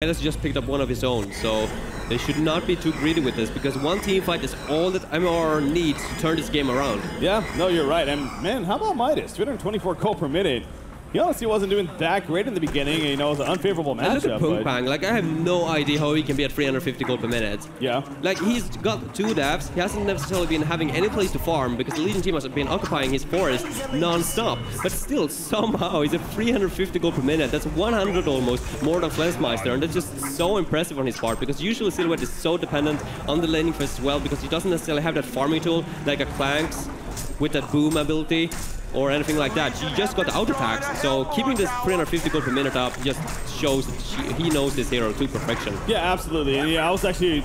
Heroes just picked up one of his own, so they should not be too greedy with this, because one team fight is all that M.R.R needs to turn this game around. Yeah, no, you're right. And man, how about Midas? 224 gold per minute. He honestly wasn't doing that great in the beginning. You know, it was an unfavorable matchup. Look at Punk Pang. Like, I have no idea how he can be at 350 gold per minute. Yeah. Like, he's got 2 devs. He hasn't necessarily been having any place to farm because the Legion team has been occupying his forest non-stop. But still, somehow, he's at 350 gold per minute. That's 100 almost, more than Flensmeister. And that's just so impressive on his part, because usually Silhouette is so dependent on the laning phase as well, because he doesn't necessarily have that farming tool like a Clanks with that boom ability or anything like that. She just got the auto attacks, so keeping this 350 gold per minute up just shows that he knows this hero to perfection. Yeah, absolutely. And yeah, I was actually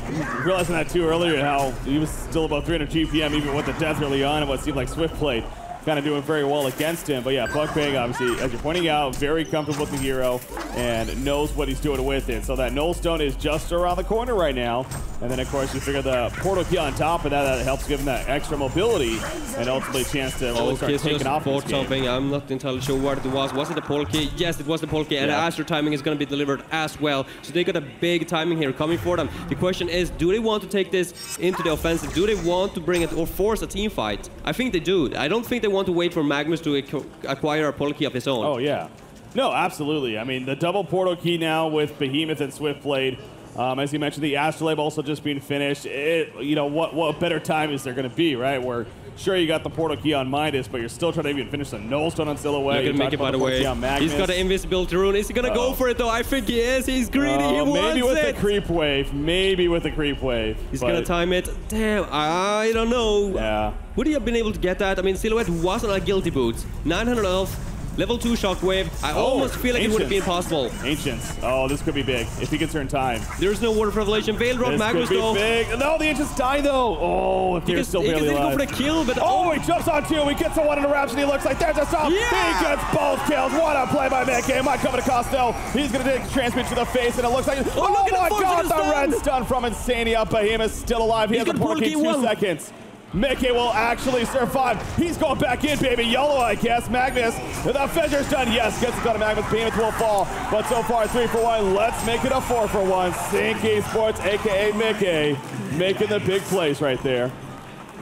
realizing that too earlier, how he was still about 300 GPM even with the death early on, and what seemed like Swift played kind of doing very well against him. But yeah, Punk Pang, obviously, as you're pointing out, very comfortable with the hero and knows what he's doing with it. So that Null Stone is just around the corner right now. And then, of course, you figure the portal key on top of that, that helps give him that extra mobility and ultimately a chance to really start taking off this game. Something. I'm not entirely sure what it was. Was it the portal key? Yes, it was the portal key. And the Astro timing is going to be delivered as well. So they got a big timing here coming for them. The question is, do they want to take this into the offensive? Do they want to bring it or force a team fight? I think they do. I don't think they want to wait for Magnus to acquire a portal key of his own. Oh, yeah. No, absolutely. I mean, the double portal key now with Behemoth and Swiftblade. As you mentioned, the Astrolabe also just being finished. You know, what better time is there going to be, right? Where, sure, you got the portal key on Midas, but you're still trying to even finish the Null Stone on Silhouette. Not gonna make it, by the way. He's got an invisibility rune. Is he going to go for it, though? I think he is. He's greedy. He wants maybe with it. the creep wave. Maybe with the creep wave. He's going to time it. Damn, I don't know. Yeah. Would he have been able to get that? I mean, Silhouette was on a guilty boots. 900 health. Level 2 Shockwave. I almost feel like it would be impossible. Ancients. Oh, this could be big if he can turn time. There's no Word of Revelation. Veil Rod Magnus, though. Big. No, the Ancients die, though. Oh, if they're still barely alive. He can go for the kill, but... Oh, he jumps on 2. He gets the one in the Rhapsody. He looks like there's a stop. Yeah! He gets both kills. What a play by Mickey. Might come to Costello. He's going to take transmit to the face, and it looks like... Oh, my God, the red stun from Insania. Behemoth still alive. He has a portal key 2 seconds. Mickey will actually survive. He's going back in, baby. YOLO, I guess. Magnus, the Fissure's done. Yes, gets it done to Magnus. Behemoth will fall. But so far, 3 for 1. Let's make it a 4 for 1. Sync Esports, a.k.a. Mickey, making the big plays right there.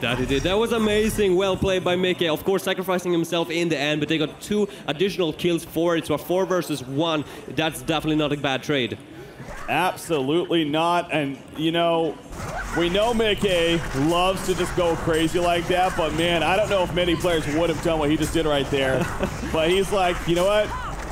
That he did. That was amazing. Well played by Mickey. Of course, sacrificing himself in the end, but they got 2 additional kills for it. So a 4 versus 1. That's definitely not a bad trade. Absolutely not. And, you know, we know Mickey loves to just go crazy like that, but man, I don't know if many players would have done what he just did right there. But he's like, you know what?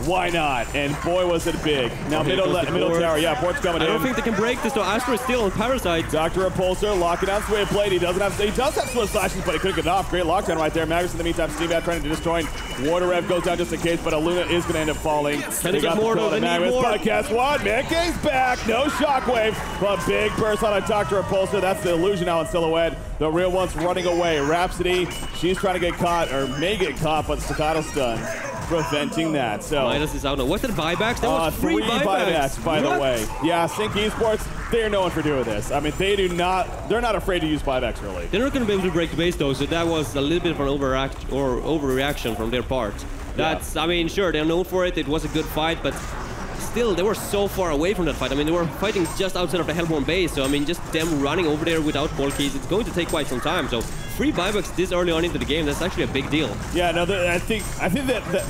Why not? And boy, was it big. Now, middle tower. Yeah, port's coming in. I don't think they can break this, though. Astro is still on Parasite. Dr. Repulsor locking down Swiftblade. He does have Swift Slashes, but he couldn't get it off. Great lockdown right there. Magnus in the meantime, Steve out trying to destroy. Water Rev goes down just in case, but Aluna is going to end up falling. Can he get more, though? They need more. But guess what? Mickey's back. No Shockwave, but big burst on a Dr. Repulsor. That's the illusion now in Silhouette. The real one's running away. Rhapsody, she's trying to get caught, or may get caught, but Staccato stun preventing that. So Midas is out now. What's the buybacks? That was 3 buybacks, by the way. Yeah, Sync Esports, they're known for doing this. I mean, they're not afraid to use buybacks, really. They're not going to be able to break the base, though, so that was a little bit of an overreaction from their part. That's, I mean, sure, they're known for it. It was a good fight, but still, they were so far away from that fight. I mean, they were fighting just outside of the Hellborn base, so I mean, just them running over there without ball keys, it's going to take quite some time. So 3 buybacks this early on into the game, that's actually a big deal. Yeah, no, I think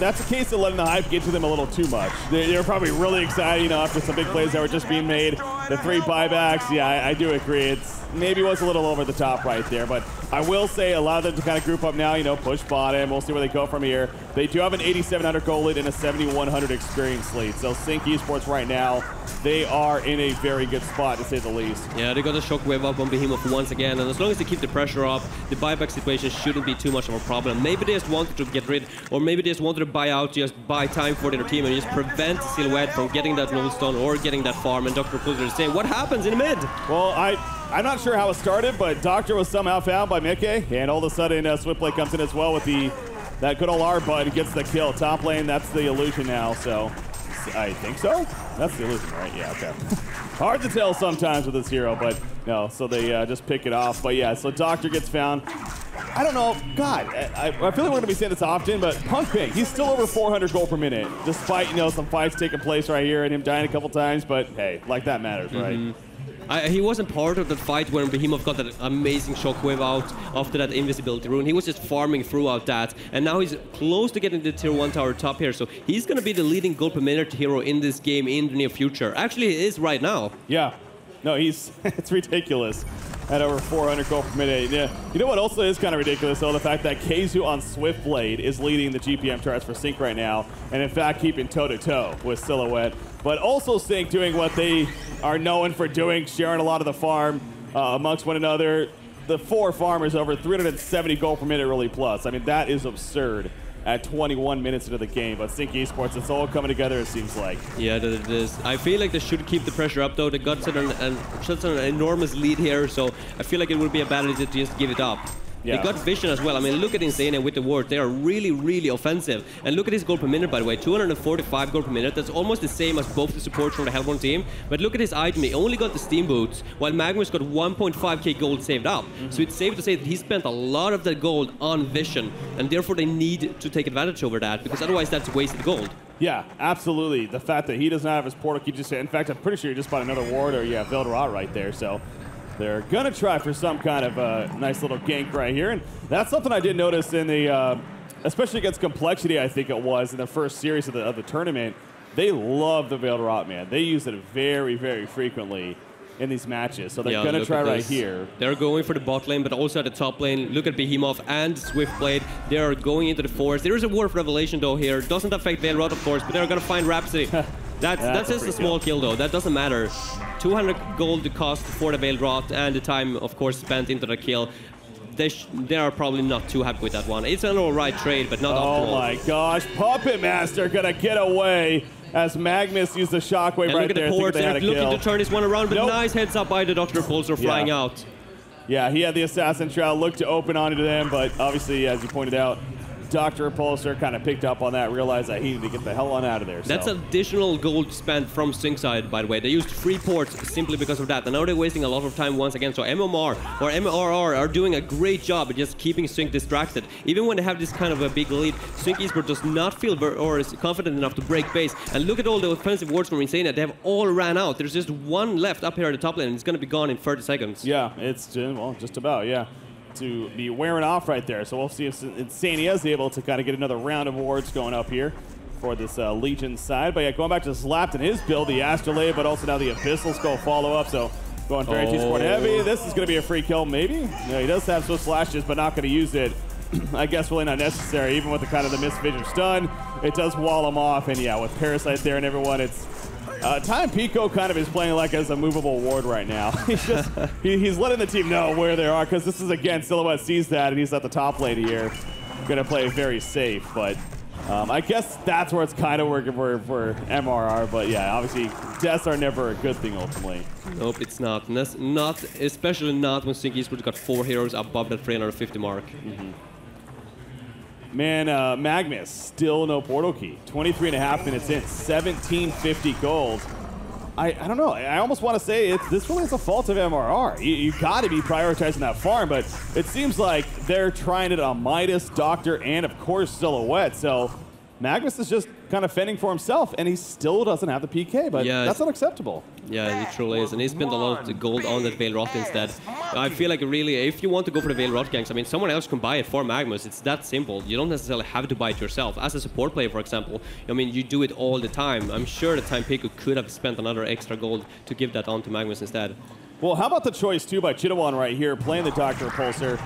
that's a case of letting the hype get to them a little too much. They're probably really excited, you know, after some big plays that were just being made. The 3 buybacks, yeah, I do agree. It's maybe was a little over the top right there, but I will say a lot of them to kind of group up now, you know, push bottom. We'll see where they go from here. They do have an 8,700 goal lead and a 7,100 experience lead. So Sync Esports right now, they are in a very good spot, to say the least. Yeah, they got a Shockwave up on Behemoth once again, and as long as they keep the pressure up, the buyback situation shouldn't be too much of a problem. Maybe they just wanted to get rid, or maybe they just wanted to buy out, just buy time for their team and just prevent Silhouette from getting that Null Stone or getting that farm. And Dr. Repulsor is saying, what happens in the mid? Well, I'm not sure how it started, but Doctor was somehow found by Mickey, and all of a sudden Swiftblade comes in as well with that good old R button, gets the kill. Top lane, that's the illusion now, so I think so? That's the illusion, right? Yeah, okay. Hard to tell sometimes with this hero, but no, so they just pick it off. But yeah, so Doctor gets found. I don't know. God, I feel like we're going to be saying this often, but Punk Ping, he's still over 400 gold per minute, despite, you know, some fights taking place right here and him dying a couple times. But hey, like that matters, right? He wasn't part of that fight when Behemoth got that amazing shockwave out after that invisibility rune. He was just farming throughout that, and now he's close to getting the tier 1 tower top here, so he's going to be the leading gold per minute hero in this game in the near future. Actually, he is right now. Yeah. No, he's it's ridiculous at over 400 gold per minute. Yeah. You know what also is kind of ridiculous, though? The fact that Keizu on Swiftblade is leading the GPM charts for Sync right now, and in fact keeping toe-to-toe with Silhouette. But also Sync doing what they are known for doing, sharing a lot of the farm amongst one another. The 4 farmers over 370 gold per minute really plus. I mean, that is absurd at 21 minutes into the game. But Sync Esports, it's all coming together, it seems like. Yeah, it is. I feel like they should keep the pressure up, though. They got such an enormous lead here, so I feel like it would be a bad idea to just give it up. Yeah. They got vision as well. I mean, look at Insania with the ward. They are really, really offensive. And look at his gold per minute, by the way. 245 gold per minute. That's almost the same as both the supports from the Hellborn team. But look at his item. He only got the steam boots, while Magnus got 1.5k gold saved up. So it's safe to say that he spent a lot of that gold on vision, and therefore they need to take advantage over that, because otherwise that's wasted gold. Yeah, absolutely. The fact that he doesn't have his portal key just... In fact, I'm pretty sure he just bought another ward, or yeah, Veiled Rot right there, so... They're going to try for some kind of nice little gank right here. And that's something I did notice in the, especially against Complexity, I think it was, in the first series of the tournament. They love the Veiled Rot, man. They use it very, very frequently in these matches. So they're going to try right here. They're going for the bot lane, but also at the top lane. Look at Behemoth and Swiftblade. They are going into the forest. There is a War of Revelation, though, here. Doesn't affect Veiled Rot, of course, but they're going to find Rhapsody. That's just a small kill, though. That doesn't matter. 200 gold to cost for the Veiled Rot, and the time, of course, spent into the kill. They are probably not too happy with that one. It's an alright trade, but not optimal. Oh my gosh, Puppet Master gonna get away as Magnus used the shockwave and right look at there. The ports, they're looking to turn this one around, but nice heads up by the Dr. Pulsar flying out. Yeah, he had the Assassin Shroud, looked to open onto them, but obviously, as you pointed out, Dr. Repulsor kind of picked up on that, realized that he needed to get the hell on out of there. That's additional gold spent from Sync side, by the way. They used 3 ports simply because of that, and now they're wasting a lot of time once again. So MMR or MRR are doing a great job at just keeping Sync distracted. Even when they have this kind of a big lead, Sync Esports does not feel or is confident enough to break base. And look at all the offensive wards from Insania. They have all ran out. There's just one left up here at the top lane, and it's going to be gone in 30 seconds. Yeah, it's, well, just about, yeah. To be wearing off right there. So we'll see if Insania is able to kind of get another round of wards going up here for this Legion side. But yeah, going back to Slapped in his build, the Astrolabe, but also now the Abyssal Skull follow-up. So going very T-Sport heavy. This is going to be a free kill, maybe? Yeah, he does have Swift Slashes, but not going to use it. I guess really not necessary, even with the kind of the Mist Vision stun. It does wall him off, and yeah, with Parasite there and everyone, it's... Time Pico kind of is playing like as a movable ward right now. He's just he's letting the team know where they are, because this is, again, Silhouette sees that, and he's at the top lane here. Going to play very safe, but I guess that's where it's kind of working for MRR. But yeah, obviously, deaths are never a good thing ultimately. Nope, it's not. Not especially not when Sync Esports got 4 heroes above that 350 mark. Man, Magnus, still no portal key. 23.5 minutes in, 1750 gold. I don't know. I almost want to say this really is a fault of MRR. You got to be prioritizing that farm, but it seems like they're trying it on Midas, Doctor, and of course Silhouette. So Magnus is just kind of fending for himself, and he still doesn't have the PK, but that's unacceptable. Yeah, it truly is, and he spent a lot of gold on that Veiled Rot instead. I feel like really, if you want to go for the Veiled Rot ganks, I mean, someone else can buy it for Magnus. It's that simple. You don't necessarily have to buy it yourself. As a support player, for example, I mean, you do it all the time. I'm sure that Time Pico could have spent another extra gold to give that on to Magnus instead. Well, how about the choice, too, by Chitawan right here, playing the Dr. Repulsor.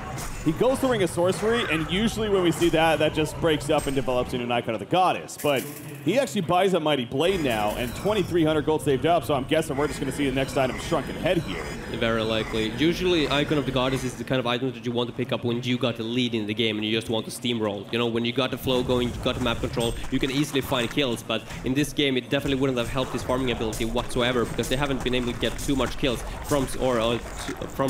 He goes to Ring of Sorcery, and usually when we see that, that just breaks up and develops into an Icon of the Goddess. But he actually buys a Mighty Blade now, and 2,300 gold saved up, so I'm guessing we're just going to see the next item, Shrunken Head, here. Very likely. Usually, Icon of the Goddess is the kind of item that you want to pick up when you got the lead in the game and you just want to steamroll. You know, when you got the flow going, you got the map control, you can easily find kills, but in this game, it definitely wouldn't have helped his farming ability whatsoever, because they haven't been able to get too much kills from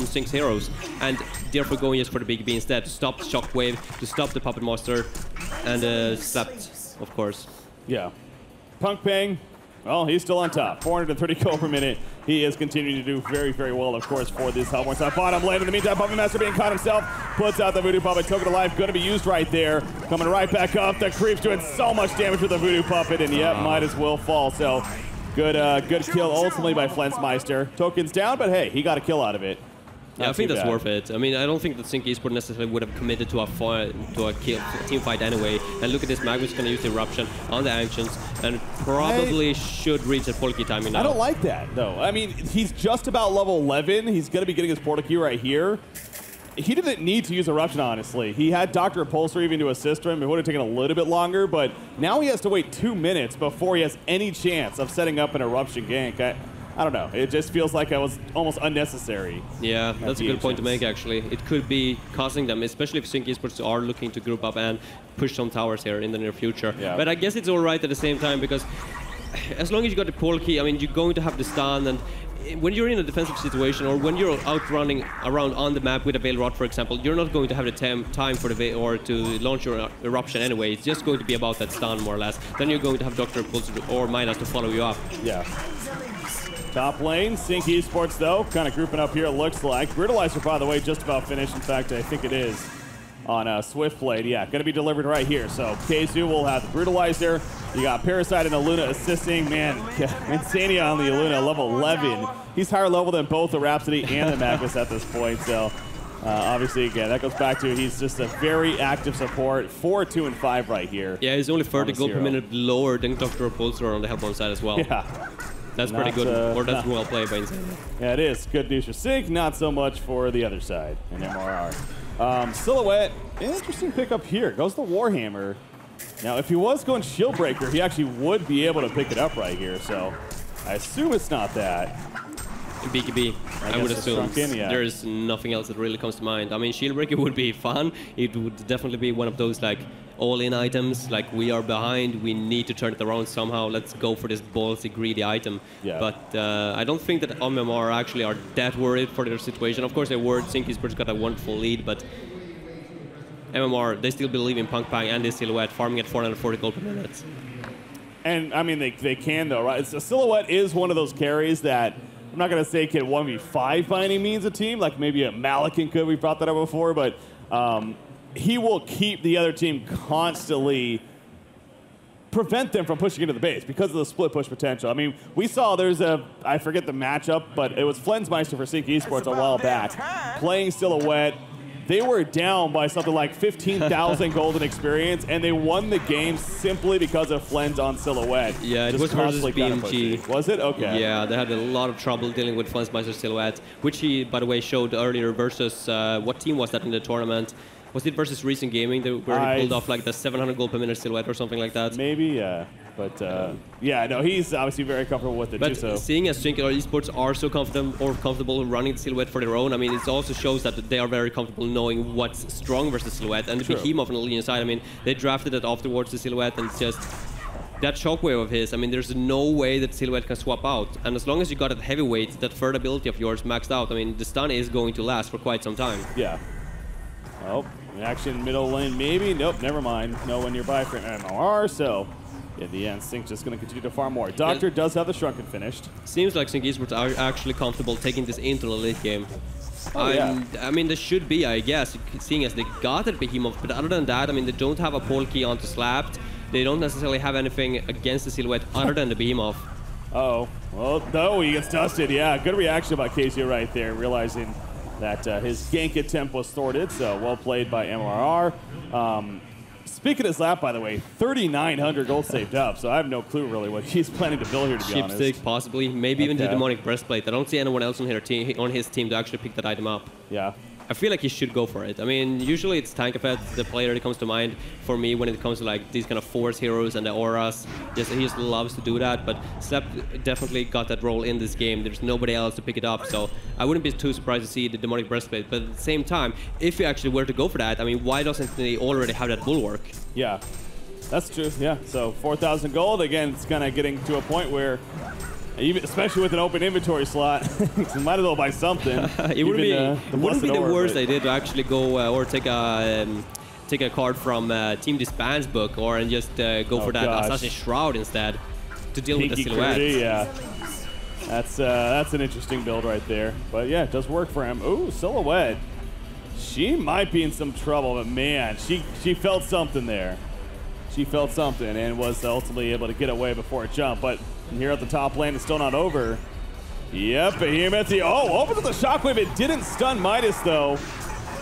Sync's heroes, and therefore going just for the Big B instead, to stop the Shockwave, to stop the Puppet Master, and Slapped, of course. Yeah. Punk Ping, Well, he's still on top. 430 gold per minute. He is continuing to do very, very well, of course, for this Hellborn side. Bottom lane. In the meantime, Puppet Master being caught himself. Puts out the Voodoo Puppet. Token of Life going to be used right there. Coming right back up. The Creep's doing so much damage with the Voodoo Puppet, and yet might as well fall. So good kill ultimately by Flensmeister. Token's down, but hey, he got a kill out of it. Yeah, I think that's worth it. I mean, I don't think that Sync Esports necessarily would have committed to a team fight anyway. And look at this, Magnus going to use the Eruption on the Ancients and probably should reach at Portal Key timing now. I don't like that, though. I mean, he's just about level 11. He's going to be getting his Portal Key right here. He didn't need to use Eruption, honestly. He had Dr. Repulsor even to assist him. It would have taken a little bit longer, but now he has to wait 2 minutes before he has any chance of setting up an Eruption gank. I don't know. It just feels like it was almost unnecessary. Yeah, that's a good point to make, actually. It could be costing them, especially if Sync Esports are looking to group up and push some towers here in the near future. Yeah. But I guess it's all right at the same time, because as long as you got the Portal Key, I mean, you're going to have the stun, and when you're in a defensive situation, or when you're out running around on the map with a Veil Rod, for example, you're not going to have the time for the Veil or to launch your Eruption anyway. It's just going to be about that stun, more or less. Then you're going to have Dr. Repulsor or Midas to follow you up. Yeah. Top lane, Sync Esports, though, kind of grouping up here, it looks like. Brutalizer, by the way, just about finished. In fact, I think it is on Swiftblade. Yeah, going to be delivered right here. So KZU will have the Brutalizer. You got Parasite and Illuna assisting. Man, Insania on the Illuna, level 11. He's higher level than both the Rhapsody and the Magnus at this point. So obviously, again, that goes back to he's just a very active support. 4, 2, and 5 right here. Yeah, he's only 30 gold per minute lower than Dr. Repulsor on the Hellborn side as well. Yeah. That's pretty good, or that's well played by Insania. Yeah, it is. Good news for Sync, not so much for the other side in MRR. Silhouette, interesting pickup here. Goes the Warhammer. Now, if he was going Shield Breaker, he actually would be able to pick it up right here, so I assume it's not that. BKB, I would assume. There's nothing else that really comes to mind. I mean, Shield Breaker would be fun. It would definitely be one of those, like, all-in items, like we are behind, we need to turn it around somehow, let's go for this ballsy, greedy item. Yeah. But I don't think that A.R.M.S actually are that worried for their situation. Of course they were, Sync Esports got a wonderful lead, but A.R.M.S, they still believe in Punk Pang and this Silhouette, farming at 440 gold per minute. And I mean, they can though, right? A Silhouette is one of those carries that, I'm not going to say can 1v5 by any means a team, like maybe a Malakin could, we brought that up before, but he will keep the other team constantly, prevent them from pushing into the base because of the split push potential. I mean, we saw there's I forget the matchup, but it was Flensmeister for Sync Esports a while back, playing Silhouette. They were down by something like 15,000 golden experience, and they won the game simply because of Flens on Silhouette. Yeah, it was versus BMG. Was it? Okay. Yeah, they had a lot of trouble dealing with Flensmeister Silhouette, which he, by the way, showed earlier versus, what team was that in the tournament? Was it versus Recent Gaming where he pulled off like the 700 gold per minute Silhouette or something like that? Maybe, yeah. But yeah, no, he's obviously very comfortable with it too. So seeing as Sync Esports are so comfortable running the Silhouette for their own, I mean, it also shows that they are very comfortable knowing what's strong versus Silhouette. And the Behemoth on the Legion side, I mean, they drafted it afterwards the Silhouette, and it's just that shockwave of his. I mean, there's no way that Silhouette can swap out. And as long as you got that heavyweight, that third ability of yours maxed out, I mean, the stun is going to last for quite some time. Yeah. Oh, action middle lane maybe. Nope, never mind. No one nearby for MRR, so in the end, Sync just going to continue to farm more. Doctor does have the Shrunken finished. Seems like Sync Esports are actually comfortable taking this into the late game. I mean, they should be, I guess, seeing as they got that Behemoth, but other than that, I mean, they don't have a Portal Key onto Slapped. They don't necessarily have anything against the Silhouette other than the Behemoth. Uh-oh. Well, no, he gets dusted. Yeah, good reaction by KZU right there, realizing that his gank attempt was thwarted, so well played by MRR. Speaking of Slap, by the way, 3,900 gold saved up, so I have no clue really what he's planning to build here, to be honest. Chipstick, possibly. Maybe even the Demonic Breastplate. I don't see anyone else on his team to actually pick that item up. Yeah. I feel like he should go for it. I mean, usually it's Tankafet, the player that comes to mind for me when it comes to like these kind of Force heroes and the auras. He just loves to do that, but Slap definitely got that role in this game. There's nobody else to pick it up, so I wouldn't be too surprised to see the Demonic Breastplate. But at the same time, if you actually were to go for that, I mean, why doesn't he already have that Bulwark? Yeah, that's true, yeah. So 4,000 gold, again, it's kind of getting to a point where even, especially with an open inventory slot, you might as well buy something. It wouldn't be the worst idea to actually go or take a card from Team Disband's book, or and just go for that Assassin's Shroud instead. to deal with the silhouette. Yeah. That's an interesting build right there. But yeah, it does work for him. Ooh, silhouette. She might be in some trouble, but man, she felt something there. She felt something and was ultimately able to get away before it jumped. But here at the top lane, it's still not over. Yep, Behemoth. Oh, opens with the shockwave. It didn't stun Midas, though.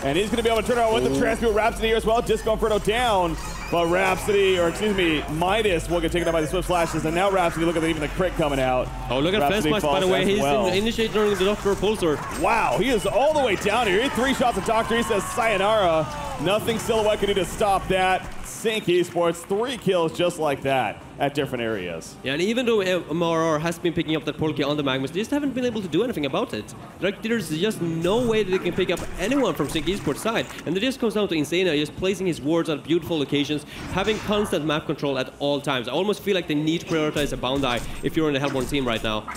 And he's going to be able to turn around with the transmute Rhapsody here as well. Disco Inferno down. But Rhapsody, or excuse me, Midas will get taken out by the Swift Slashes. And now Rhapsody, look at even the crit coming out. Oh, look at Fence by the way. He's initiating during the Doctor Repulsor. Wow, he is all the way down here. He had 3 shots at Doctor. He says sayonara. Nothing Silhouette can do to stop that. Sync Esports, 3 kills just like that at different areas. Yeah, and even though A.R.M.S has been picking up that Polky on the Magnus, they just haven't been able to do anything about it. Like, there's just no way that they can pick up anyone from Sync Esports side. And it just comes down to Insania just placing his wards at beautiful locations, having constant map control at all times. I almost feel like they need to prioritize a Bound-Eye if you're on the Hellborn team right now.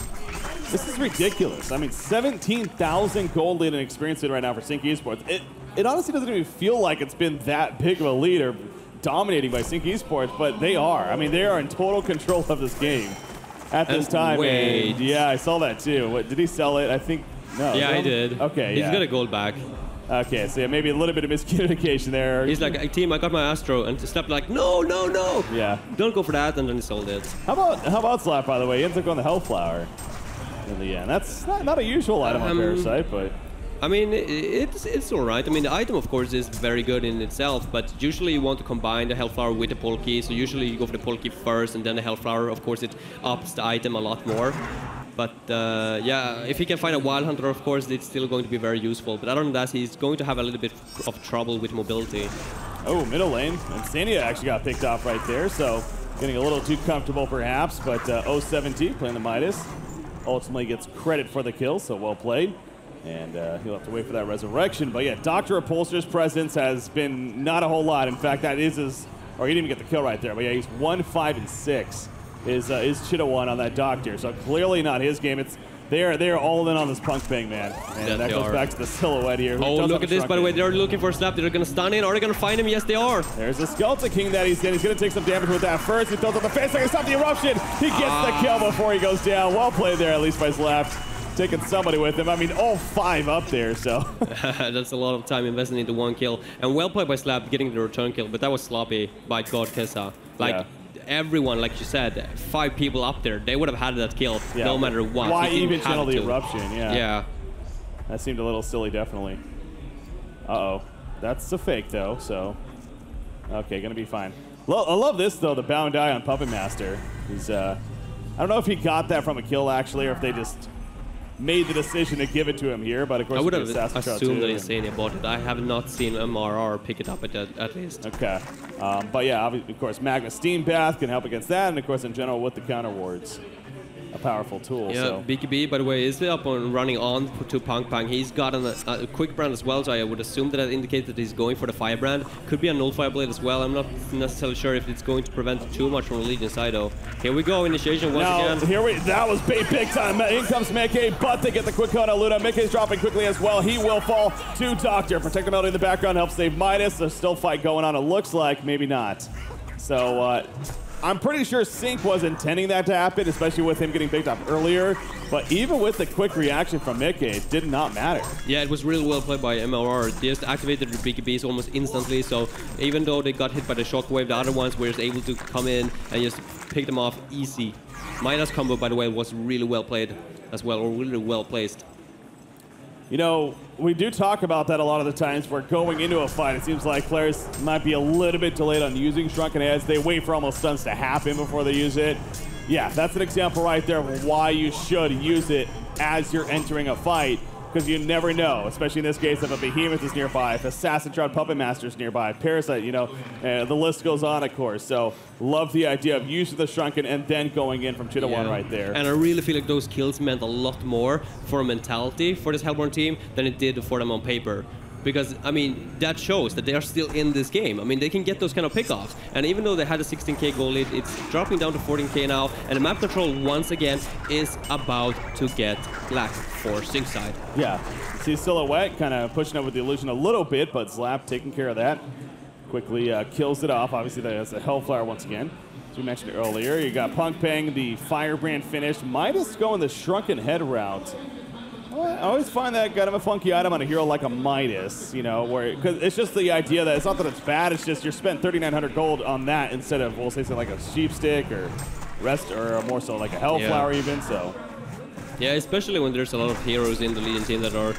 This is ridiculous. I mean, 17,000 gold lead and experience lead right now for Sync Esports. It honestly doesn't even feel like it's been that big of a lead or dominating by Sync Esports, but they are. I mean, they are in total control of this game at this time. Wait. And yeah, I saw that too. What, did he sell it? I think, no. Yeah, he did. Okay, He's got a gold back. Okay, so yeah, maybe a little bit of miscommunication there. He's like, team, I got my Astro, and Slap like, no, no, no. Yeah. Don't go for that, and then he sold it. How about Slap, by the way? He ends up going the Hellflower in the end. That's not a usual item on Parasite, but... I mean, it's all right. I mean, the item, of course, is very good in itself, but usually you want to combine the Hellflower with the Polky, so usually you go for the Polky first and then the Hellflower. Of course, it ups the item a lot more. But yeah, if he can find a Wild Hunter, of course, it's still going to be very useful. But other than that, he's going to have a little bit of trouble with mobility. Oh, middle lane. Insania actually got picked off right there, so getting a little too comfortable perhaps. But 017 playing the Midas ultimately gets credit for the kill, so well played. And he'll have to wait for that resurrection. But yeah, Dr. Repulsor's presence has been not a whole lot. In fact, that is his, or he didn't even get the kill right there. But yeah, he's 1, 5, and 6 is Chitta1 on that Doctor. So clearly not his game. It's they're all in on this Punk Bang, man. And that goes back to the Silhouette here. Oh, look at this, by the way. They're looking for a Slap. They're going to stun in. Are they going to find him? Yes, they are. There's the Skeleton King that he's in. He's going to take some damage with that first. He throws up the face. Like, stop the eruption. He gets the kill before he goes down. Well played there, at least by Slap. Taking somebody with him. I mean, all 5 up there, so. That's a lot of time investing into 1 kill. And well played by Slap getting the return kill, but that was sloppy by God Kessa. Like, everyone, like you said, 5 people up there, they would have had that kill no matter what. Why even channel the eruption? Yeah. That seemed a little silly, definitely. Uh-oh. That's a fake, though, so. Okay, gonna be fine. I love this, though, the Bound-Eye on Puppet Master. He's, I don't know if he got that from a kill, actually, or if they just made the decision to give it to him here, but of course I would have assumed that Insania bought it. I have not seen A.R.M.S pick it up at least. Okay. But yeah, of course, Magma Steam Bath can help against that, and of course, in general, with the counter wards. A powerful tool. Yeah, so. BKB, by the way, is up on running on to Punk Pang. He's got a quick brand as well, so I would assume that indicates that he's going for the Firebrand. Could be a Nullfire Blade as well. I'm not necessarily sure if it's going to prevent too much from the Legion side, though. Here we go, initiation once again. That was big time. In comes Mickey, but they get the quick count on Luna. Mickey's dropping quickly as well. He will fall to Doctor. Protectability in the background helps save Midas. There's still fight going on, it looks like. Maybe not. So, I'm pretty sure Sync was intending that to happen, especially with him getting picked up earlier. But even with the quick reaction from Mickey, it did not matter. Yeah, it was really well played by A.R.M.S. They just activated the BKBs almost instantly, so even though they got hit by the shockwave, the other ones were just able to come in and just pick them off easy. Midas combo, by the way, was really well played as well, or really well placed. You know, we do talk about that a lot of the times where going into a fight, it seems like players might be a little bit delayed on using Shrunken Heads. They wait for almost stuns to happen before they use it. Yeah, that's an example right there of why you should use it as you're entering a fight, because you never know, especially in this case, if a Behemoth is nearby, if Assassin Shroud Puppet Master is nearby, Parasite, you know, the list goes on, of course. So, love the idea of using the Shrunken and then going in from Chitta1 right there. And I really feel like those kills meant a lot more for mentality for this Hellborn team than it did for them on paper. Because, I mean, that shows that they are still in this game. I mean, they can get those kind of pickoffs. And even though they had a 16k goal lead, it's dropping down to 14k now. And the map control, once again, is about to get black for Sync side. Yeah. See Silhouette kind of pushing up with the illusion a little bit, but Slap taking care of that. Quickly kills it off. Obviously, that's a Hellflower once again. we mentioned earlier, you got Punk Peng, the Firebrand finish. Midas going the Shrunken Head route. I always find that kind of a funky item on a hero like a Midas, you know, where because it's just the idea that it's not that it's bad, it's just you're spent 3,900 gold on that instead of, we'll say something like a Sheep Stick or more so like a Hellflower even, so. Yeah, especially when there's a lot of heroes in the Legion team that are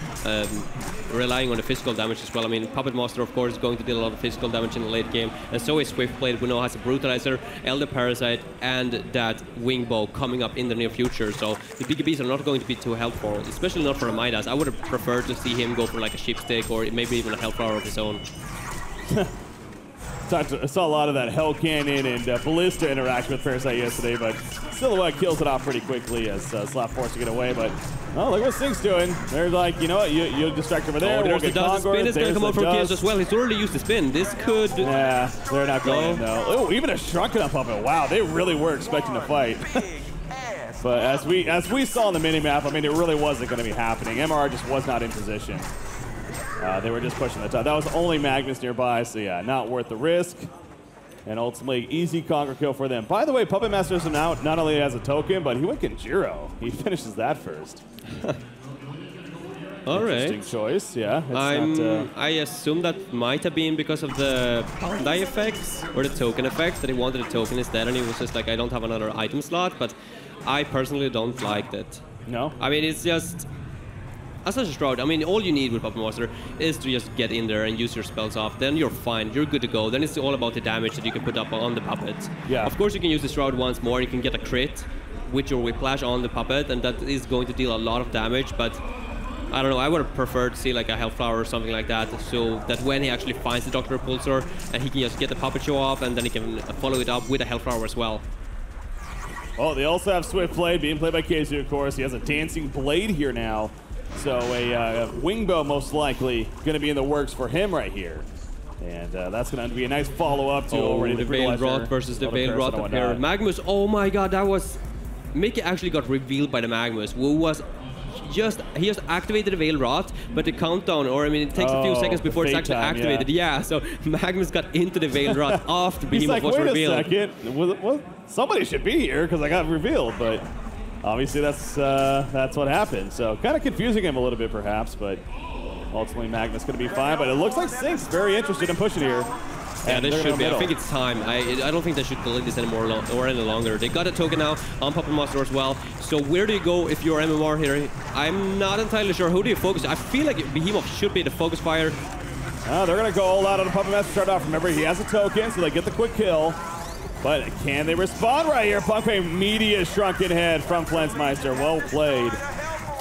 relying on the physical damage as well. I mean, Puppet Master, of course, is going to deal a lot of physical damage in the late game, and so is Swiftblade, who now has a Brutalizer, Elder Parasite, and that Wing Bow coming up in the near future. So the BKBs are not going to be too helpful, especially not for a Midas. I would have preferred to see him go for like a Sheep Stick or maybe even a Hellflower of his own. I saw a lot of that Hell Cannon and Ballista interaction with Parasite yesterday, but Silhouette kills it off pretty quickly as Slap forced to get away. But oh, look what Sync's doing. They're like, you know what, you distract over there. There's the Dust spin. It's going to come out for kills as well. He's already used the spin. This could. Yeah, they're not going though. Oh, even a Shrunken up Puppet. Wow, they really were expecting to fight. But as we saw on the minimap, I mean, it really wasn't going to be happening. MRR just was not in position. They were just pushing the top. That was only Magnus nearby, so yeah, not worth the risk. And ultimately, easy conquer kill for them. By the way, Puppet Master now not only has a token, but he went Kenjiro. He finishes that first. All right. Interesting choice, yeah. I assume that might have been because of the Bandai effects or the token effects, that he wanted a token instead, and he was just like, I don't have another item slot, but I personally don't like that. No? I mean, it's just... As such a Shroud, I mean, all you need with Puppet Master is to just get in there and use your spells off. Then you're fine. You're good to go. Then it's all about the damage that you can put up on the Puppet. Yeah. Of course, you can use the Shroud once more. You can get a crit with your Whiplash on the Puppet, and that is going to deal a lot of damage. But I don't know. I would have preferred to see like a Hellflower or something like that, so that when he actually finds the Dr. Repulsor, and he can just get the Puppet show off, and then he can follow it up with a Hellflower as well. Well, they also have Swiftblade being played by KZ, of course. He has a Dancing Blade here now. So a Wing Bow most likely going to be in the works for him right here. And that's going to be a nice follow-up to already the Veiled Rot versus the Veiled Rot of here. Magnus, oh my god, that was... Mickey actually got revealed by the Magnus, who was he just activated the Veiled Rot, but the countdown, or I mean, it takes a few seconds before it's actually activated. Yeah, so Magnus got into the Veiled Rot after Behemoth was revealed. He's like, wait a second, somebody should be here because I got revealed, but... Obviously, that's what happened. So kind of confusing him a little bit, perhaps, but ultimately Magnus going to be fine. But it looks like Sync's very interested in pushing here. Yeah, they should be. I think it's time. I don't think they should delay this anymore or any longer. They got a token now on Puppet Master as well. So where do you go if you're MMR here? I'm not entirely sure. Who do you focus? I feel like Behemoth should be the focus fire. They're going to go all out on the Puppet Master start off. Remember, he has a token, so they get the quick kill. But can they respond right here? Punk Peng, immediate Shrunken Head from Flensmeister. Well played.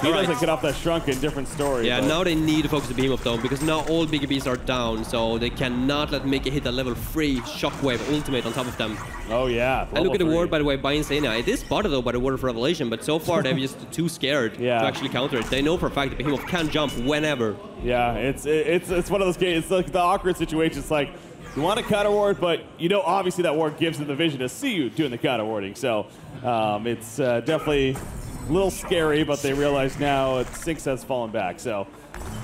He doesn't get off that Shrunken, different story. Yeah, now they need to focus the Behemoth though, because now all BKBs are down, so they cannot let Mickey hit a level 3 Shockwave ultimate on top of them. Oh yeah. And look at the ward, by the way, by Insania. It is spotted though by the Word of Revelation, but so far they're just too scared to actually counter it. They know for a fact that Behemoth can jump whenever. Yeah, it's one of those games. It's like the awkward situation. It's like, you want to counter ward, but you know obviously that ward gives them the vision to see you doing the counter warding. So it's definitely a little scary, but they realize now Sync has fallen back. So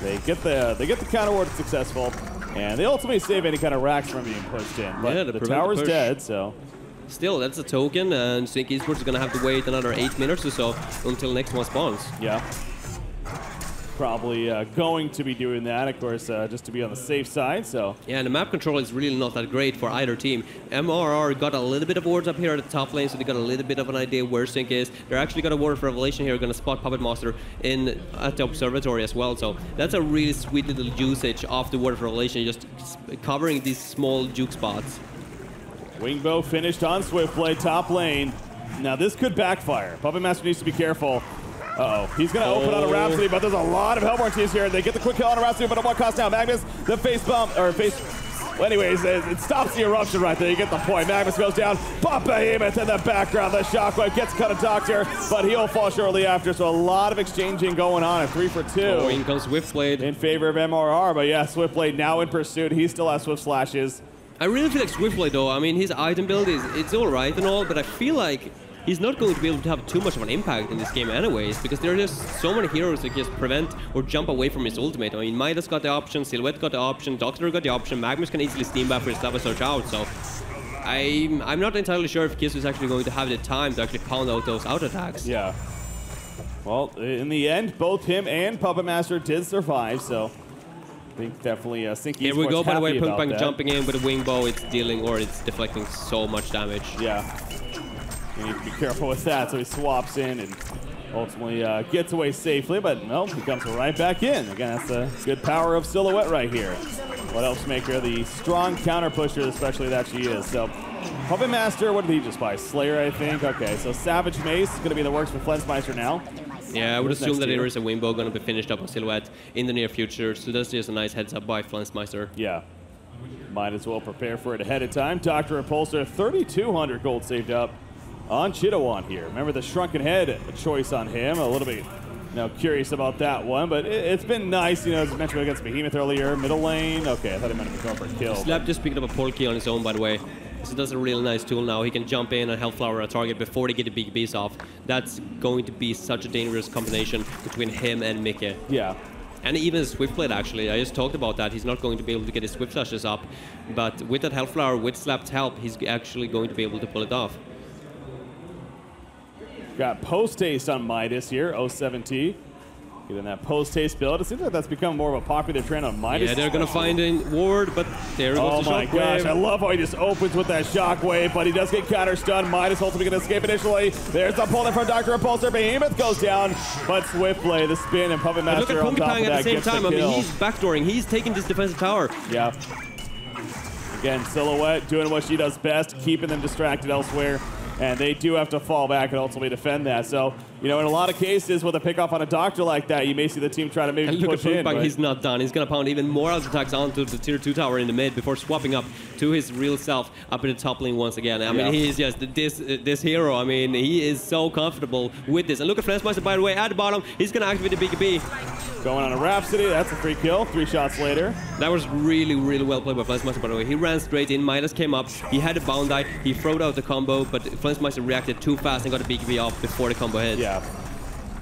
they get the counter ward successful, and they ultimately save any kind of racks from being pushed in. But yeah, the tower's dead, so. Still, that's a token, and Sync Esports is going to have to wait another 8 minutes or so until next one spawns. Yeah. Probably going to be doing that, of course, just to be on the safe side. So yeah, and the map control is really not that great for either team. MRR got a little bit of wards up here at the top lane, so they got a little bit of an idea where Sync is. They're actually got a ward of Revelation here, going to spot Puppet Master at the observatory as well. So that's a really sweet little usage of the ward of Revelation, just covering these small juke spots. Wingbow finished on Swiftblade top lane. Now this could backfire. Puppet Master needs to be careful. Uh-oh. He's going to open on a Rhapsody, but there's a lot of Hellborn teams here. They get the quick kill on a Rhapsody, but at what cost now? Magnus, the face bump, or face... Well, anyways, it stops the eruption right there. You get the point. Magnus goes down. Behemoth in the background. The Shockwave gets cut of Doctor, but he'll fall shortly after. So a lot of exchanging going on. A 3 for 2. Oh, in comes Swiftblade. In favor of MRR, but yeah, Swiftblade now in pursuit. He still has Swift Slashes. I really feel like Swiftblade, though, I mean, his item build it's all right and all, but I feel like he's not going to be able to have too much of an impact in this game anyways, because there are just so many heroes that just prevent or jump away from his ultimate. I mean, Midas got the option, Silhouette got the option, Doctor got the option, Magnus can easily steam back for his Lava Surge out, so I'm not entirely sure if Kiss is actually going to have the time to actually pound out those auto attacks. Yeah. Well, in the end, both him and Puppet Master did survive, so I think definitely Sync Esports Here we go, by the way, happy about Punkbank that. jumping in with a wing bow, it's dealing or it's deflecting so much damage. Yeah. You need to be careful with that, so he swaps in and ultimately gets away safely, but no, he comes right back in. Again, that's the good power of Silhouette right here. What helps make her the strong counter pusher, especially that she is. So, Puppet Master, what did he just buy? Slayer, I think. Okay, so Savage Mace is going to be in the works for Flensmeister now. Yeah, I would assume that there is a wing bow going to be finished up on Silhouette in the near future, so that's just a nice heads up by Flensmeister. Yeah. Might as well prepare for it ahead of time. Dr. Repulsor, 3,200 gold saved up on Chidowan here. Remember the shrunken head choice on him. A little bit, curious about that one, but it's been nice, as I mentioned against Behemoth earlier. Middle lane. Okay, I thought he might have been going for a kill. Slap just picked up a portal on his own, by the way. So that's a really nice tool now. He can jump in and Hellflower a target before they get the big beast off. That's going to be such a dangerous combination between him and Mickey. Yeah. And even Swiftblade, actually. I just talked about that. He's not going to be able to get his Swift Flashes up. But with that Hellflower, with Slap's help, he's actually going to be able to pull it off. Got post-haste on Midas here, 07T. Getting that post-haste build. It seems like that's become more of a popular trend on Midas. Yeah, they're going to find a ward, but there goes the Shockwave. Oh my gosh, I love how he just opens with that Shockwave, but he does get counter-stunned. Midas ultimately going to escape initially. There's the pull in from Dr. Repulsor. Behemoth goes down, but Swiftblade, the spin, and Puppet Master on top of that at the same time. I mean, he's backdooring. He's taking this defensive tower. Yeah. Again, Silhouette doing what she does best, keeping them distracted elsewhere. And they do have to fall back and ultimately defend that. So, in a lot of cases with a pick off on a Doctor like that, you may see the team try to maybe push in. But he's not done. He's going to pound even more auto attacks onto the tier 2 tower in the mid before swapping up to his real self up in the top lane once again. I mean, he is just this hero. I mean, he is so comfortable with this. And look at Flensmeister, by the way, at the bottom. He's going to activate the BKB. Going on a Rhapsody. That's a free kill. 3 shots later. That was really, really well played by Flensmeister, by the way. He ran straight in. Midas came up. He had a bound die. He throwed out the combo, but Flensmeister reacted too fast and got the BKB off before the combo hit. Yeah.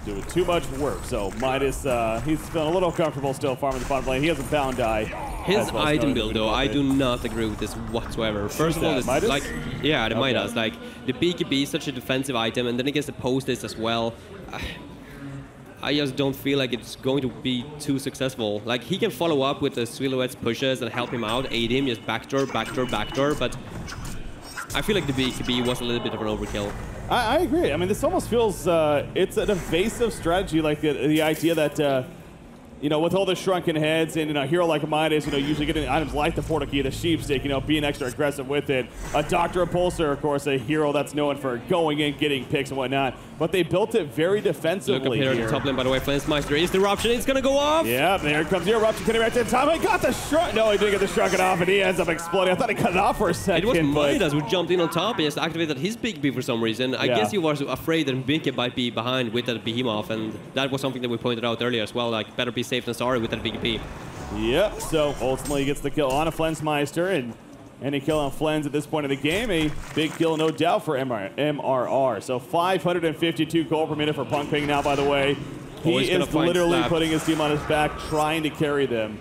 Doing too much work. So Midas, he's feeling a little comfortable still farming the bottom lane. He has a bound die. His item build, though, I do not agree with this whatsoever. First of all, it's Midas? like, yeah, the Midas. Like, the BKB is such a defensive item, and then he gets the post-haste as well. I just don't feel like it's going to be too successful. Like, he can follow up with the Silhouette's pushes and help him out, aid him, just backdoor, but I feel like the BKB was a little bit of an overkill. I agree. I mean, this almost feels, it's an evasive strategy, like the idea that, with all the shrunken heads and a hero like Midas, usually getting items like the Portal Key, the Sheepstick, being extra aggressive with it. A Dr. Repulsor, of course, a hero that's known for going in, getting picks and whatnot. But they built it very defensively. Look up here at the top lane, by the way. Flensmeister is the eruption. It's going to go off. Yeah, there comes the eruption. Can he right in time? He got the shrunk. No, he didn't get the shrunken off, and he ends up exploding. I thought he cut it off for a second. It was Midas who jumped in on top and just activated his BKB for some reason. I guess he was afraid that Mickey might be behind with that Behemoth, and that was something that we pointed out earlier as well. Like, better be safe than sorry with that BKB. Yep, so ultimately he gets the kill on a Flensmeister, and any kill on Flens at this point of the game, a big kill, no doubt, for MRR. So 552 gold per minute for Punkbank now, by the way. He is literally putting his team on his back, trying to carry them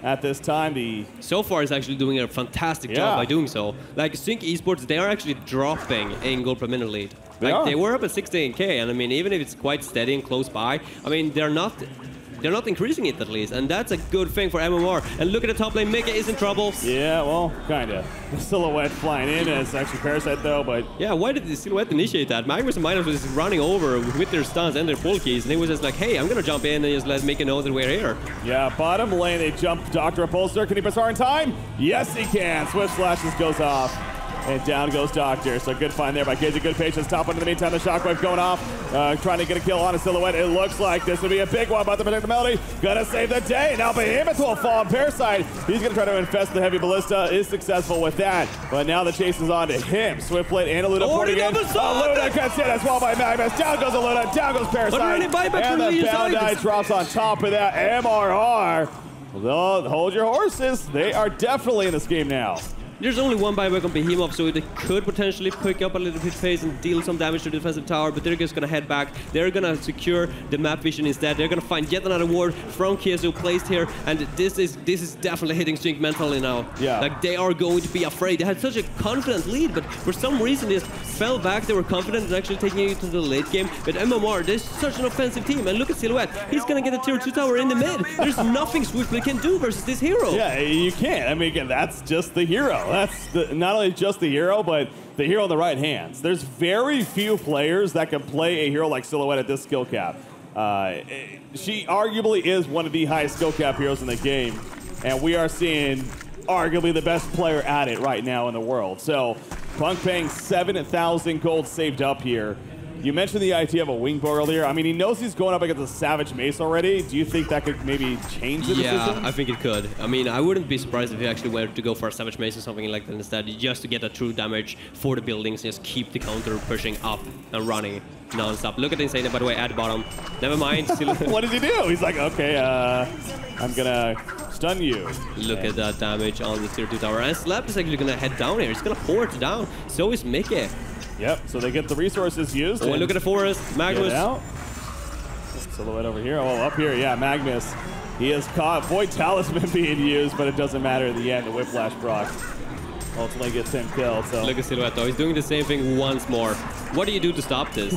at this time. So far, he's actually doing a fantastic job by doing so. Like, Sync Esports, they are actually dropping in gold per minute lead. They were up at 16k, and I mean, even if it's quite steady and close by, I mean, they're not increasing it at least, and that's a good thing for MMR. And look at the top lane, Mickey is in trouble. Yeah, well, kinda. The Silhouette flying in, and it's actually Parasite though, but... Yeah, why did the Silhouette initiate that? Magnus and Midas was just running over with their stuns and their pull keys, and he was just like, hey, I'm gonna jump in and just let Mickey know that we're here. Yeah, bottom lane, they jump Dr. Repulsor. Can he press R in time? Yes, he can. Swift Slashes goes off. And down goes Doctor. So good find there by Cage. Good patience. Top one in the meantime. The Shockwave going off. Trying to get a kill on a Silhouette. It looks like this would be a big one, but the predictability gonna save the day. Now Behemoth will fall on Parasite. He's gonna try to infest the heavy ballista. Is successful with that. But now the chase is on to him. Swiftblade and Aluna porting in. Aluna gets hit as well by Magnus. Down goes Aluna. Down goes Parasite. And the bound die drops on top of that. MRR. Hold your horses. They are definitely in this game now. There's only one buyback on Behemoth, so they could potentially pick up a little bit pace and deal some damage to the defensive tower, but they're just gonna head back. They're gonna secure the map vision instead. They're gonna find yet another ward from Kiesu placed here, and this is definitely hitting Sync mentally now. Yeah. Like, they are going to be afraid. They had such a confident lead, but for some reason they just fell back. They were confident in actually taking it to the late game. But M.R.R, they're such an offensive team, and look at Silhouette. He's gonna get a tier 2 tower in the mid. There's nothing Swiftplay can do versus this hero. Yeah, you can't. I mean, again, that's just the hero. That's not only just the hero, but the hero in the right hands. There's very few players that can play a hero like Silhouette at this skill cap. She arguably is one of the highest skill cap heroes in the game, and we are seeing arguably the best player at it right now in the world. So, Punk paying 7,000 gold saved up here. You mentioned the idea of a wing bow earlier. I mean, he knows he's going up against a Savage Mace already. Do you think that could maybe change the decision? Yeah, I think it could. I mean, I wouldn't be surprised if he actually went to go for a Savage Mace or something like that instead, just to get a true damage for the buildings, just keep the counter pushing up and running non-stop. Look at the Insane, by the way, at the bottom. Never mind. What does he do? He's like, okay, I'm gonna stun you. Look at that damage on the tier 2 tower. And Slap is actually gonna head down here. He's gonna pour it down. So is Mickey. Yep, so they get the resources used. Oh, and look at the forest. Magnus. Out. Silhouette over here. Oh, up here, yeah, Magnus. He has caught Void Talisman being used, but it doesn't matter in the end. The Whiplash proc ultimately gets him killed. So look at Silhouette though. He's doing the same thing once more. What do you do to stop this?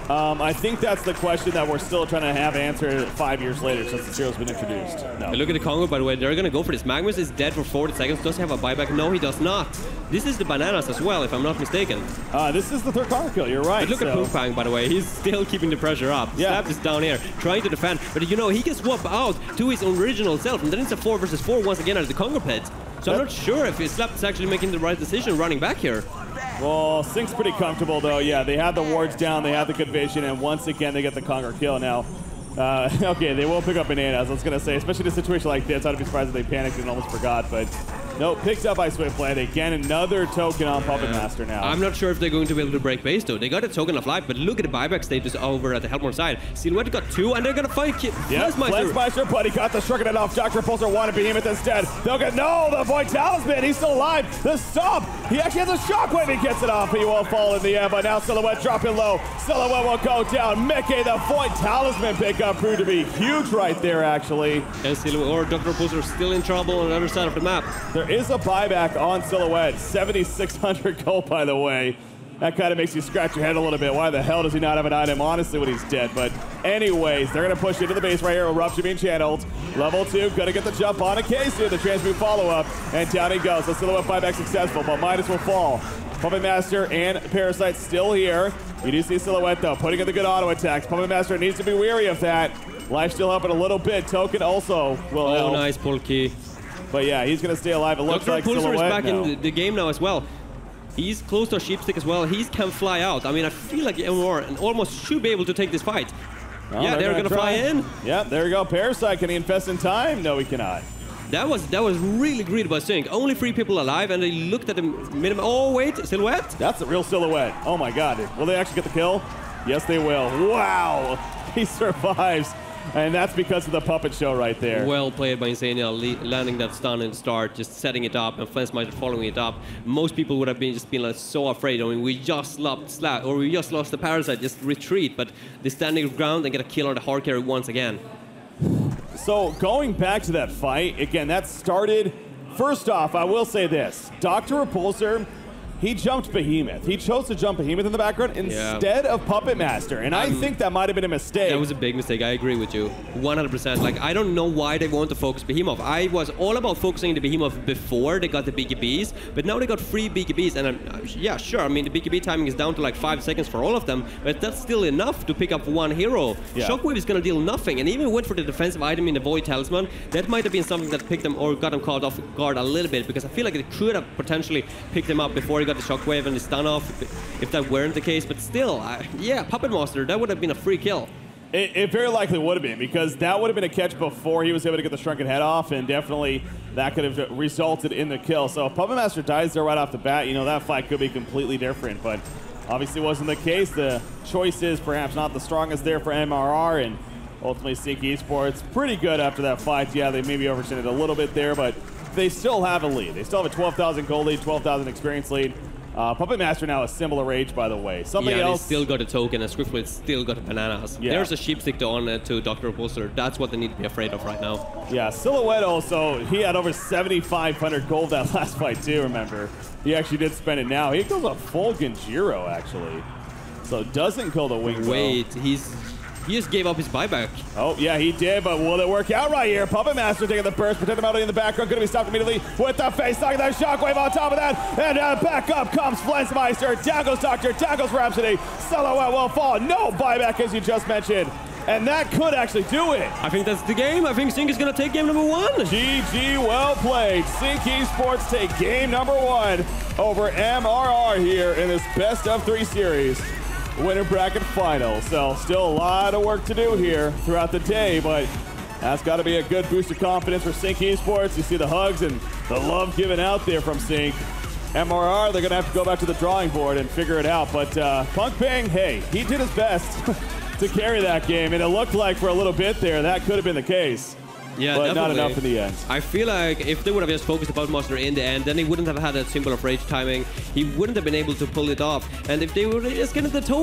I think that's the question that we're still trying to have answered 5 years later since the hero's been introduced. No. Look at the Congo, by the way. They're going to go for this. Magnus is dead for 40 seconds. Does he have a buyback? No, he does not. This is the bananas as well, if I'm not mistaken. This is the third Congo kill. You're right. But look at Poopang, by the way. He's still keeping the pressure up. Yeah. Slap is down here, trying to defend. But you know, he can swap out to his original self, and then it's a 4 versus 4 once again at the Congo pit. So I'm not sure if Slap is actually making the right decision running back here. Well, Sync's pretty comfortable, though. Yeah, they have the wards down, they have the good vision, and once again, they get the Conger kill now. Okay, they will pick up bananas, I was going to say, especially in a situation like this. I'd be surprised if they panicked and almost forgot, but no, picked up by Swiftplay. Again, another token on Puppet Master now. I'm not sure if they're going to be able to break base, though. They got a token of life, but look at the buyback status over at the Helmore side. Silhouette got 2, and they're going to fight Flesmeister, but he got the Shrunken off. Dr. Repulsor wanted Behemoth instead. They'll get, no, the Void Talisman, he's still alive. The stop, he actually has a shockwave, he gets it off. He won't fall in the end, but now Silhouette dropping low. Silhouette will go down. Mickey, the Void Talisman pickup proved to be huge right there, actually. And Silhouette or Dr. Repulsor still in trouble on the other side of the map. There is a buyback on Silhouette. 7,600 gold, by the way. That kind of makes you scratch your head a little bit. Why the hell does he not have an item, honestly, when he's dead? But anyways, they're going to push into the base right here. Eruption being channeled. Level 2, going to get the jump on a case here. The transmute follow-up, and down he goes. The Silhouette buyback successful, but Midas will fall. Puppet Master and Parasite still here. You do see Silhouette, though, putting in the good auto attacks. Puppet Master needs to be wary of that. Life still up in a little bit. Token also will help. Oh, nice, Polky. But yeah, he's going to stay alive. It looks like Silhouette is back in the game now as well. He's close to a sheepstick as well. He can fly out. I mean, I feel like M.R.R almost should be able to take this fight. Well, yeah, they're going to fly in. Yeah, there we go. Parasite, can he infest in time? No, he cannot. That was really greedy by Sync. Only 3 people alive, and they looked at the minimum. Oh, wait, Silhouette? That's the real Silhouette. Oh, my God. Will they actually get the kill? Yes, they will. Wow. He survives. And that's because of the puppet show right there. Well played by Insania, landing that stun and start, just setting it up, and Flesmeister following it up. Most people would have been like so afraid. I mean, we just lost the Parasite, just retreat, but they stand their ground and get a kill on the hard carry once again. So going back to that fight, again, that started. First off, I will say this: Dr. Repulsor, he jumped Behemoth. He chose to jump Behemoth in the background instead of Puppet Master, and I think that might have been a mistake. That was a big mistake. I agree with you, 100%. Like, I don't know why they want to focus Behemoth. I was all about focusing the Behemoth before they got the BKBs, but now they got 3 BKBs, and yeah, sure. I mean, the BKB timing is down to like 5 seconds for all of them, but that's still enough to pick up 1 hero. Yeah. Shockwave is going to deal nothing, and even went for the defensive item in the Void Talisman. That might have been something that picked them or got them caught off guard a little bit, because I feel like it could have potentially picked them up before he got the Shockwave and the stun off, if that weren't the case. But still, yeah, Puppet Master, that would have been a free kill. It very likely would have been, because that would have been a catch before he was able to get the shrunken head off, and definitely that could have resulted in the kill. So if Puppet Master dies there right off the bat, you know, that fight could be completely different, but obviously wasn't the case. The choice is perhaps not the strongest there for M.R.R, and ultimately Sync Esports pretty good after that fight. Yeah, they maybe overextended a little bit there, but they still have a lead. They still have a 12,000 gold lead, 12,000 experience lead. Puppet Master now a similar age, by the way. Something else. They still got a token, and Swiftfoot still got a bananas. Yeah. There's a sheepstick to Dr. Bolster. That's what they need to be afraid of right now. Yeah, Silhouette also, he had over 7,500 gold that last fight too, remember. He actually did spend it now. He goes a full Genjiro, actually. So doesn't kill the wing. Wait, he just gave up his buyback. Oh, yeah, he did, but will it work out right here? Puppet Master taking the burst, protect the melody in the background, going to be stopped immediately with the face, knocking that shockwave on top of that, and back up comes Flensmeister, down goes Doctor, down goes Rhapsody, Silhouette will fall, no buyback as you just mentioned, and that could actually do it. I think that's the game. I think Sync is going to take game number 1. GG, well played. Sync Esports take game number 1 over MRR here in this best of 3 series. Winner bracket final. So still a lot of work to do here throughout the day, but that's got to be a good boost of confidence for Sync Esports. You see the hugs and the love given out there from Sync. MRR, they're going to have to go back to the drawing board and figure it out. But Punk Ping, hey, he did his best to carry that game, and it looked like for a little bit there that could have been the case. Yeah, but definitely. Not enough in the end. I feel like if they would have just focused the Puppet Master in the end, then he wouldn't have had that symbol of rage timing. He wouldn't have been able to pull it off. And if they were just getting the token,